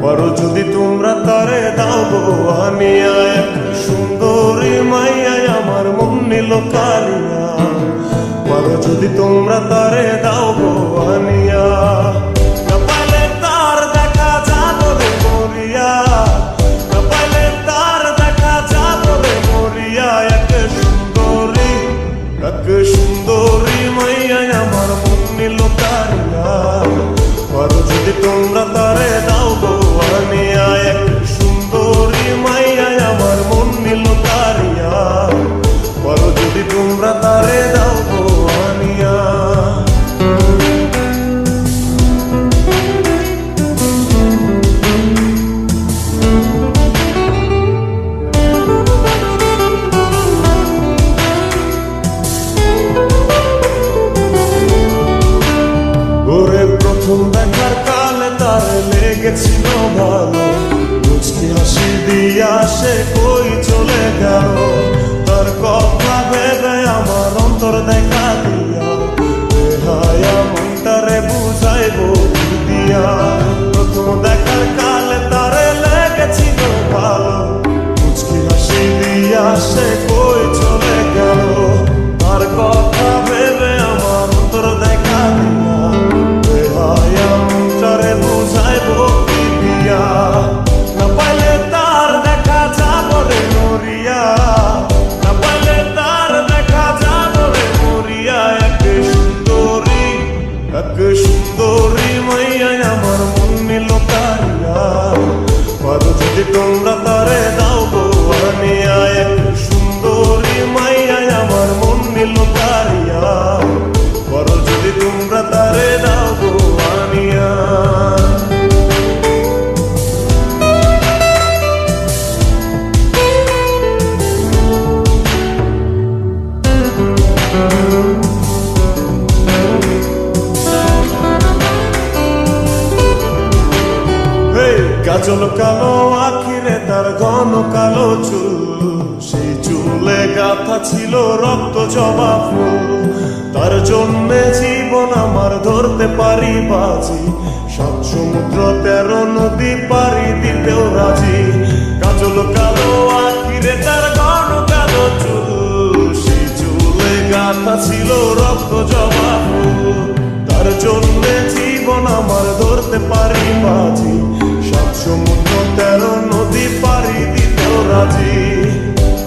পারো যদি তোমরা তারে দাও গো আনিয়া, এক সুন্দরী মাইয়া আমার মন নিল কালিয়া। পারো যদি তোমরা তারে দাও গো আনিয়া, না পাইলে তার দেখা যাবো রে মরিয়া, না পাইলে তার দেখা যাবো রে মরিয়া। এক সুন্দরী মাইয়া আমার মন নিল কালিয়া। পারো যদি তোমরা তারে দাও গো আনিয়া, এক সুন্দরী মাইয়া আমার মন নিল কারিয়া। পারো যদি তোমরা তারে দাও গো আনিয়া। প্রথম দেখার কালে তার লেগেছিল ভালো, মুচকি হাসি দিয়া সে কই চলে গেল। তার কথা ভেবে আমার অন্তর দেখা দিয়া, হায়া মনটারে বুঝাইবো দিয়া। প্রথম দেখার কালে তার লেগেছিল ভালো, মুচকি হাসি দিয়া সে কই চলে গেল। তার কথা ভেবে আমার অন্তর দেখা দিয়া, বুঝাইবো কি দিয়া। না পাইলে তার দেখা যাবো রে মরিয়া, না পাইলে তার দেখা যাবো রে মরিয়া। এক সুন্দরী মাইয়া আমার মন নিল কারিয়া। পারো যদি তোমরা তারে দাও গো আনিয়া, এক সুন্দরী মাইয়া আমার মন নিল কারিয়া। পারো যদি তোমরা তারে দাও গো আনিয়া। কাজল কালো আখিরে তার ঘন কালো চুল, সেই চুলে গাথা ছিল রক্ত জবা ফুল। তার জন্যে জীবন আমার ধরতে পারি বাজি, 7 সমুদ্র 13 নদী পারি দিতেও রাজি। কাজল কালো আখিরে তার ঘন কালো চুল, সেই চুলে গাথা ছিল রক্ত জবা ফুল। তার জন্যে জীবন আমার ধরতে পারি বাজি, 7 সমুদ্র 13 নদী পারি দিতেও রাজি।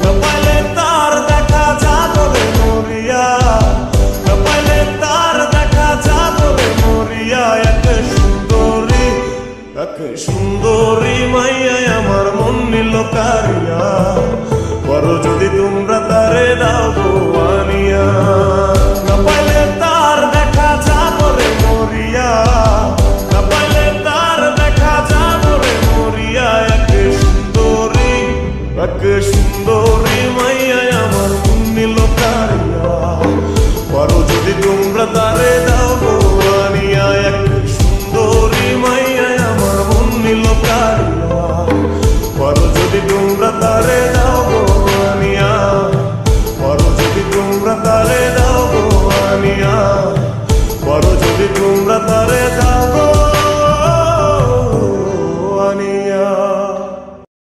না পাইলে তার দেখা যাবো রে মরিয়া, না পাইলে তার দেখা যাবো রে মরিয়া। এক সুন্দরী মাইয়া আমার মন নিল কারিয়া। পারো যদি তোমরা তারে দাও গো আনিয়া, না পাইলে তার দেখা যাবো রে মরিয়া, না পাইলে তার দেখা যাবো রে মরিয়া। এক সুন্দরী মাইয়া আমার মন নিল কারিয়া। পারো যদি তোমরা তারে দাও গো আনিয়া, এক সুন্দরী মাইয়া আমার মন নিল কারিয়া। পারো যদি তোমরা তারে দাও গো আনিয়া, পারো যদি তোমরা তারে দাও গো আনিয়া। পারো যদি তোমরা তারে দাও।